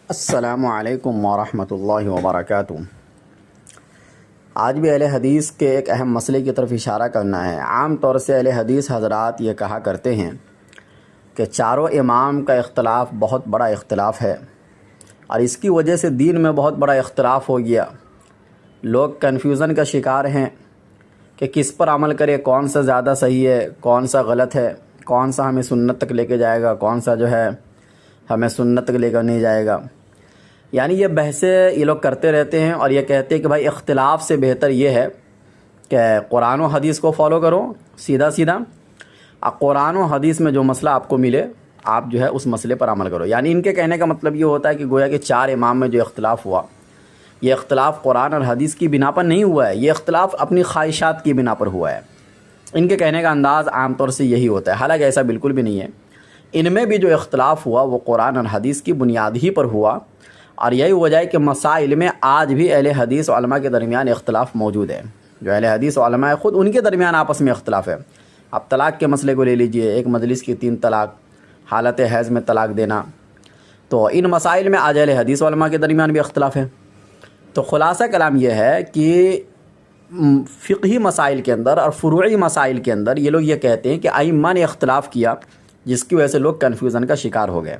السلام علیکم ورحمۃ اللہ وبرکاتہ۔ آج بھی اہل حدیث کے ایک اہم مسئلے کی طرف اشارہ کرنا ہے۔ عام طور سے اہل حدیث حضرات یہ کہا کرتے ہیں کہ چاروں امام کا اختلاف بہت بڑا اختلاف ہے اور اس کی وجہ سے دین میں بہت بڑا اختلاف ہو گیا۔ لوگ کنفیوژن کا شکار ہیں کہ کس پر عمل کرے، کون سا زیادہ صحیح ہے، کون سا غلط ہے، کون سا ہمیں سنت تک لے کے جائے گا، کون سا جو ہے ہمیں سنت تک لے کر نہیں جائے گا۔ یعنی یہ بحثیں یہ لوگ کرتے رہتے ہیں اور یہ کہتے ہیں کہ بھائی اختلاف سے بہتر یہ ہے کہ قرآن و حدیث کو فالو کرو سیدھا سیدھا، قرآن و حدیث میں جو مسئلہ آپ کو ملے آپ جو ہے اس مسئلے پر عمل کرو۔ یعنی ان کے کہنے کا مطلب یہ ہوتا ہے کہ گویا کہ چار امام میں جو اختلاف ہوا، یہ اختلاف قرآن اور حدیث کی بنا پر نہیں ہوا ہے، یہ اختلاف اپنی خواہشات کی بنا پر ہوا ہے۔ ان کے کہنے کا انداز عام طور سے یہی ہوتا ہے، حالانکہ ایسا بالکل بھی نہیں ہے۔ ان میں بھی جو اختلاف ہوا وہ قرآن اور حدیث کی بنیاد ہی پر ہوا، اور یہی وجہ ہے کہ مسائل میں آج بھی اہل حدیث علماء کے درمیان اختلاف موجود ہے۔ جو اہل حدیث علماء خود ان کے درمیان آپس میں اختلاف ہے۔ اب طلاق کے مسئلے کو لے لیجئے، ایک مجلس کی 3 طلاق، حالت حیض میں طلاق دینا، تو ان مسائل میں آج اہل حدیث علماء کے درمیان بھی اختلاف ہے۔ تو خلاصہ کلام یہ ہے کہ فقہی مسائل کے اندر اور فروعی مسائل کے اندر یہ لوگ یہ کہتے ہیں کہ ائمہ نے اختلاف کیا، جس کی وجہ سے لوگ کنفیوژن کا شکار ہو گئے۔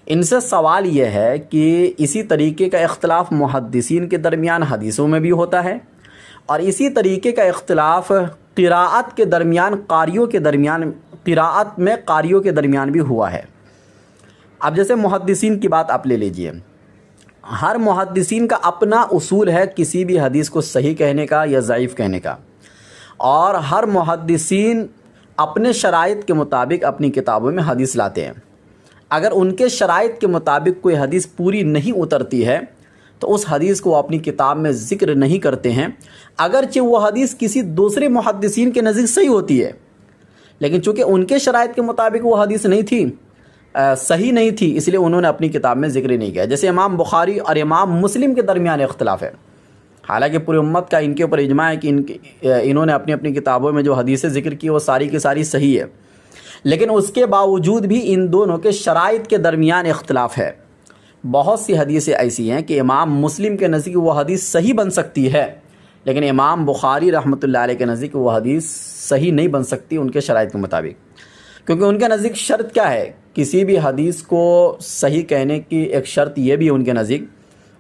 ان سے سوال یہ ہے کہ اسی طریقے کا اختلاف محدثین کے درمیان حدیثوں میں بھی ہوتا ہے، اور اسی طریقے کا اختلاف قراءت کے درمیان قاریوں کے درمیان، قراءت میں قاریوں کے درمیان بھی ہوا ہے۔ اب جیسے محدثین کی بات آپ لے لیجئے، ہر محدثین کا اپنا اصول ہے کسی بھی حدیث کو صحیح کہنے کا یا ضعیف کہنے کا، اور ہر محدثین اپنے شرائط کے مطابق اپنی کتابوں میں حدیث لاتے ہیں۔ اگر ان کے شرائط کے مطابق کوئی حدیث پوری نہیں اترتی ہے تو اس حدیث کو وہ اپنی کتاب میں ذکر نہیں کرتے ہیں، اگرچہ وہ حدیث کسی دوسرے محدثین کے نزدیک صحیح ہوتی ہے، لیکن چونکہ ان کے شرائط کے مطابق وہ حدیث نہیں تھی، صحیح نہیں تھی، اس لیے انہوں نے اپنی کتاب میں ذکر نہیں کیا۔ جیسے امام بخاری اور امام مسلم کے درمیان اختلاف ہے، حالانکہ پوری امت کا ان کے اوپر اجماع ہے کہ انہوں نے اپنی اپنی کتابوں میں جو حدیثیں ذکر کی وہ ساری کی ساری صحیح ہے، لیکن اس کے باوجود بھی ان دونوں کے شرائط کے درمیان اختلاف ہے۔ بہت سی حدیثیں ایسی ہیں کہ امام مسلم کے نزدیک وہ حدیث صحیح بن سکتی ہے، لیکن امام بخاری رحمۃ اللہ علیہ کے نزدیک وہ حدیث صحیح نہیں بن سکتی ان کے شرائط کے مطابق، کیونکہ ان کے نزدیک شرط کیا ہے؟ کسی بھی حدیث کو صحیح کہنے کی ایک شرط یہ بھی ہے ان کے نزدیک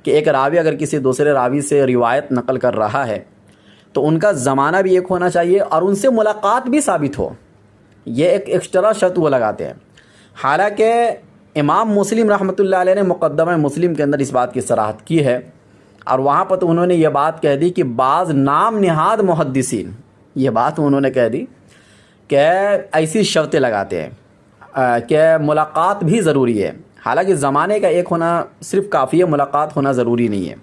کہ ایک راوی اگر کسی دوسرے راوی سے روایت نقل کر رہا ہے تو ان کا زمانہ بھی ایک ہونا چاہیے اور ان سے ملاقات بھی ثابت ہو۔ یہ ایک ایکسٹرا شرط وہ لگاتے ہیں۔ حالانکہ امام مسلم رحمۃ اللہ علیہ نے مقدمہ مسلم کے اندر اس بات کی صراحت کی ہے، اور وہاں پر تو انہوں نے یہ بات کہہ دی کہ بعض نام نہاد محدثین، یہ بات انہوں نے کہہ دی کہ ایسی شرطیں لگاتے ہیں کہ ملاقات بھی ضروری ہے۔ حالانکہ زمانے کا ایک ہونا صرف کافی ہے، ملاقات ہونا ضروری نہیں ہے،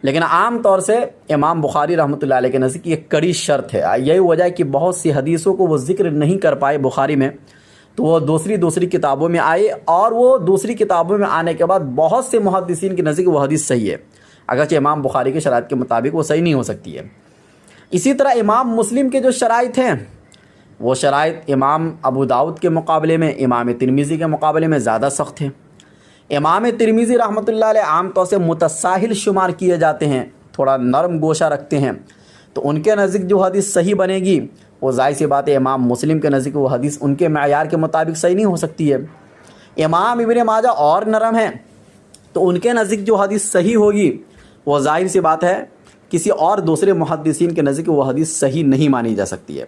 لیکن عام طور سے امام بخاری رحمۃ اللہ علیہ کے نزدیک یہ کڑی شرط ہے۔ یہی وجہ ہے کہ بہت سی حدیثوں کو وہ ذکر نہیں کر پائے بخاری میں، تو وہ دوسری کتابوں میں آئے، اور وہ دوسری کتابوں میں آنے کے بعد بہت سے محدثین کے نزدیک وہ حدیث صحیح ہے، اگرچہ امام بخاری کے شرائط کے مطابق وہ صحیح نہیں ہو سکتی ہے۔ اسی طرح امام مسلم کے جو شرائط ہیں وہ شرائط امام ابو داؤد کے مقابلے میں، امام ترمذی کے مقابلے میں زیادہ سخت ہیں۔ امام ترمذی رحمۃ اللہ علیہ عام طور سے متساہل شمار کیے جاتے ہیں، تھوڑا نرم گوشہ رکھتے ہیں، تو ان کے نزدیک جو حدیث صحیح بنے گی وہ ظاہر سی بات ہے امام مسلم کے نزدیک وہ حدیث ان کے معیار کے مطابق صحیح نہیں ہو سکتی ہے۔ امام ابن ماجہ اور نرم ہیں، تو ان کے نزدیک جو حدیث صحیح ہوگی وہ ظاہر سی بات ہے کسی اور دوسرے محدثین کے نزدیک وہ حدیث صحیح نہیں مانی جا سکتی ہے۔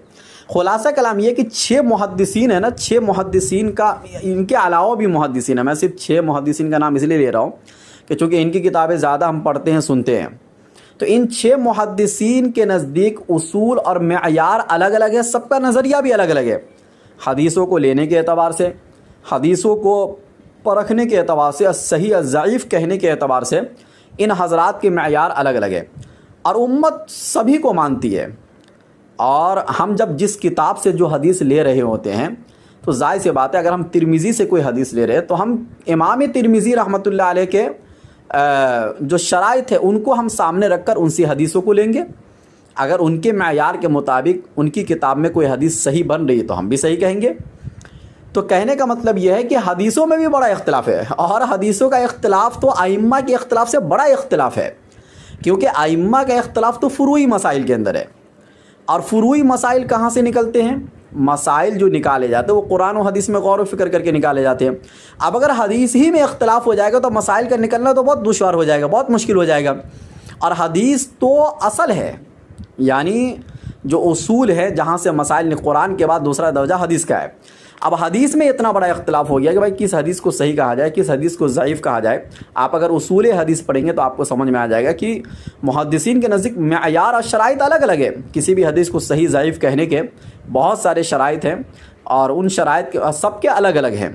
خلاصہ کلام یہ کہ 6 محدثین ہیں نا، 6 محدثین کا، ان کے علاوہ بھی محدثین ہیں، میں صرف 6 محدثین کا نام اس لیے لے رہا ہوں کہ چونکہ ان کی کتابیں زیادہ ہم پڑھتے ہیں سنتے ہیں، تو ان 6 محدثین کے نزدیک اصول اور معیار الگ الگ ہے، سب کا نظریہ بھی الگ الگ ہے۔ حدیثوں کو لینے کے اعتبار سے، حدیثوں کو پرکھنے کے اعتبار سے، صحیح ضعیف کہنے کے اعتبار سے ان حضرات کے معیار الگ الگ ہے، اور امت سبھی کو مانتی ہے۔ اور ہم جب جس کتاب سے جو حدیث لے رہے ہوتے ہیں تو ظاہر سی بات ہے اگر ہم ترمذی سے کوئی حدیث لے رہے ہیں تو ہم امام ترمذی رحمۃ اللہ علیہ کے جو شرائط ہے ان کو ہم سامنے رکھ کر ان سے حدیثوں کو لیں گے۔ اگر ان کے معیار کے مطابق ان کی کتاب میں کوئی حدیث صحیح بن رہی ہے تو ہم بھی صحیح کہیں گے۔ تو کہنے کا مطلب یہ ہے کہ حدیثوں میں بھی بڑا اختلاف ہے، اور حدیثوں کا اختلاف تو ائمہ کے اختلاف سے بڑا اختلاف ہے، کیونکہ ائمہ کا اختلاف تو فروعی مسائل کے اندر ہے، اور فروعی مسائل کہاں سے نکلتے ہیں؟ مسائل جو نکالے جاتے ہیں وہ قرآن و حدیث میں غور و فکر کر کے نکالے جاتے ہیں۔ اب اگر حدیث ہی میں اختلاف ہو جائے گا تو مسائل کا نکلنا تو بہت دشوار ہو جائے گا، بہت مشکل ہو جائے گا، اور حدیث تو اصل ہے، یعنی جو اصول ہے جہاں سے مسائل، قرآن کے بعد دوسرا درجہ حدیث کا ہے۔ اب حدیث میں اتنا بڑا اختلاف ہو گیا کہ بھائی کس حدیث کو صحیح کہا جائے، کس حدیث کو ضعیف کہا جائے۔ آپ اگر اصول حدیث پڑھیں گے تو آپ کو سمجھ میں آ جائے گا کہ محدثین کے نزدیک معیار اور شرائط الگ الگ ہے، کسی بھی حدیث کو صحیح ضعیف کہنے کے بہت سارے شرائط ہیں، اور ان شرائط کے سب کے الگ الگ ہیں۔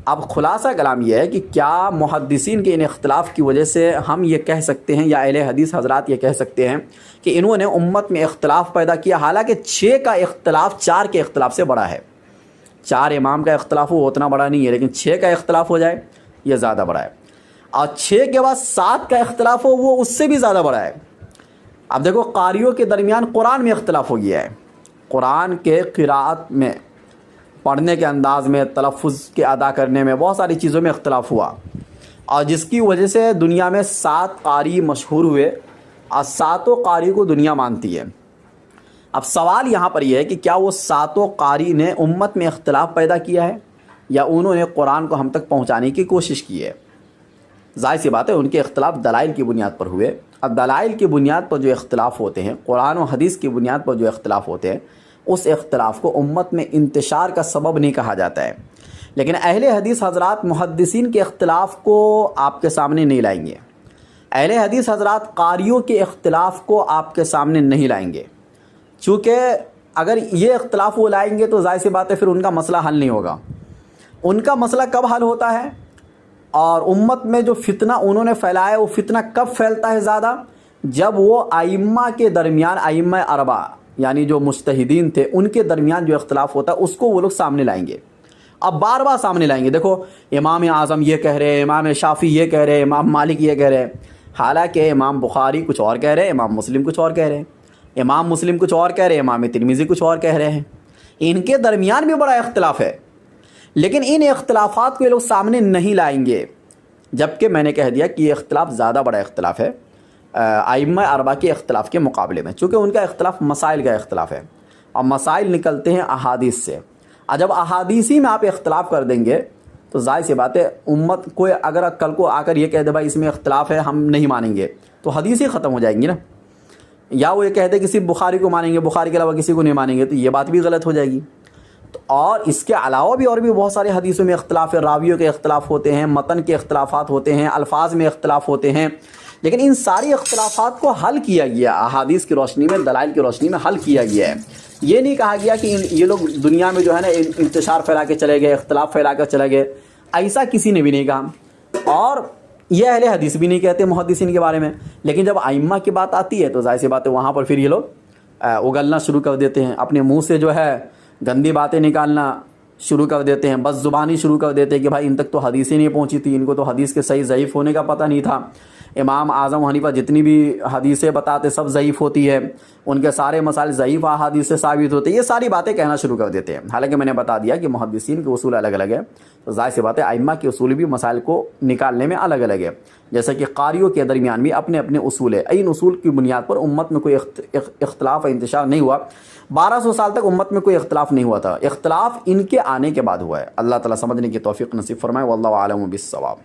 اب خلاصہ کلام یہ ہے کہ کیا محدثین کے ان اختلاف کی وجہ سے ہم یہ کہہ سکتے ہیں، یا اہل حدیث حضرات یہ کہہ سکتے ہیں کہ انہوں نے امت میں اختلاف پیدا کیا؟ حالانکہ 6 کا اختلاف 4 کے اختلاف سے بڑا ہے۔ 4 امام کا اختلاف ہو اتنا بڑا نہیں ہے، لیکن 6 کا اختلاف ہو جائے یہ زیادہ بڑا ہے، اور 6 کے بعد 7 کا اختلاف ہو وہ اس سے بھی زیادہ بڑا ہے۔ اب دیکھو قاریوں کے درمیان قرآن میں اختلاف ہو گیا ہے، قرآن کے قراءت میں، پڑھنے کے انداز میں، تلفظ کے ادا کرنے میں، بہت ساری چیزوں میں اختلاف ہوا، اور جس کی وجہ سے دنیا میں 7 قاری مشہور ہوئے، اور 7 قاری کو دنیا مانتی ہے۔ اب سوال یہاں پر یہ ہے کہ کیا وہ 7 قاری نے امت میں اختلاف پیدا کیا ہے، یا انہوں نے قرآن کو ہم تک پہنچانے کی کوشش کی ہے؟ ظاہر سی بات ہے ان کے اختلاف دلائل کی بنیاد پر ہوئے۔ اب دلائل کی بنیاد پر جو اختلاف ہوتے ہیں، قرآن و حدیث کی بنیاد پر جو اختلاف ہوتے ہیں، اس اختلاف کو امت میں انتشار کا سبب نہیں کہا جاتا ہے۔ لیکن اہل حدیث حضرات محدثین کے اختلاف کو آپ کے سامنے نہیں لائیں گے، اہل حدیث حضرات قاریوں کے اختلاف کو آپ کے سامنے نہیں لائیں گے، چونکہ اگر یہ اختلاف وہ لائیں گے تو ظاہر سی بات ہے پھر ان کا مسئلہ حل نہیں ہوگا۔ ان کا مسئلہ کب حل ہوتا ہے، اور امت میں جو فتنہ انہوں نے پھیلایا وہ فتنہ کب پھیلتا ہے زیادہ؟ جب وہ ائمہ کے درمیان، ائمہ اربعہ یعنی جو مجتہدین تھے ان کے درمیان جو اختلاف ہوتا ہے اس کو وہ لوگ سامنے لائیں گے، اب بار بار سامنے لائیں گے۔ دیکھو امام اعظم یہ کہہ رہے ہیں، امام شافعی یہ کہہ رہے ہیں، امام مالک یہ کہہ رہے ہیں، حالانکہ امام بخاری کچھ اور کہہ رہے ہیں، امام مسلم کچھ اور کہہ رہے ہیں، امام مسلم کچھ اور کہہ رہے ہیں، امام ترمذی کچھ اور کہہ رہے ہیں۔ ان کے درمیان بھی بڑا اختلاف ہے، لیکن ان اختلافات کو یہ لوگ سامنے نہیں لائیں گے، جبکہ میں نے کہہ دیا کہ یہ اختلاف زیادہ بڑا اختلاف ہے ائمہ اربعہ کے اختلاف کے مقابلے میں، چونکہ ان کا اختلاف مسائل کا اختلاف ہے، اور مسائل نکلتے ہیں احادیث سے، اور جب احادیثی میں آپ اختلاف کر دیں گے تو ظاہر سی بات ہے امت کوئی اگر کل کو آ کر یہ کہہ دے بھائی اس میں اختلاف ہے ہم نہیں مانیں گے، تو حدیث ہی ختم ہو جائیں گی نا، یا وہ یہ کہہ دے کہ صرف بخاری کو مانیں گے، بخاری کے علاوہ کسی کو نہیں مانیں گے، تو یہ بات بھی غلط ہو جائے گی۔ اور اس کے علاوہ بھی اور بھی بہت سارے حدیثوں میں اختلاف ہے، راویوں کے اختلاف ہوتے ہیں، متن کے اختلافات ہوتے ہیں، الفاظ میں اختلاف ہوتے ہیں، لیکن ان ساری اختلافات کو حل کیا گیا احادیث کی روشنی میں، دلائل کی روشنی میں حل کیا گیا ہے۔ یہ نہیں کہا گیا کہ یہ لوگ دنیا میں جو ہے نا انتشار پھیلا کے چلے گئے، اختلاف پھیلا کر چلے گئے، ایسا کسی نے بھی نہیں کہا، اور یہ اہل حدیث بھی نہیں کہتے محدثین کے بارے میں۔ لیکن جب ائمہ کی بات آتی ہے تو ظاہر سی بات ہے وہاں پر پھر یہ لوگ اگلنا شروع کر دیتے ہیں، اپنے منہ سے جو ہے گندی باتیں نکالنا شروع کر دیتے ہیں، بس زبانی شروع کر دیتے ہیں کہ بھائی ان تک تو حدیثیں نہیں پہنچی تھی، ان کو تو حدیث کے صحیح ضعیف ہونے کا پتہ نہیں تھا، امام اعظم حنیفہ جتنی بھی حدیثیں بتاتے سب ضعیف ہوتی ہے، ان کے سارے مسائل ضعیف احادیث سے ثابت ہوتے ہیں، یہ ساری باتیں کہنا شروع کر دیتے ہیں۔ حالانکہ میں نے بتا دیا کہ محدثین کے اصول الگ الگ ہیں، تو ظاہر سی بات ہے ائمہ کے اصول بھی مسائل کو نکالنے میں الگ الگ ہے، جیسا کہ قاریوں کے درمیان بھی اپنے اپنے اصول ہے۔ ان اصول کی بنیاد پر امت میں کوئی اختلاف و انتشار نہیں ہوا، 1200 سال تک امت میں کوئی اختلاف نہیں ہوا تھا، اختلاف ان کے آنے کے بعد ہوا ہے۔ اللہ تعالیٰ سمجھنے کی توفیق نصیب فرمائے، واللہ اعلم بالصواب۔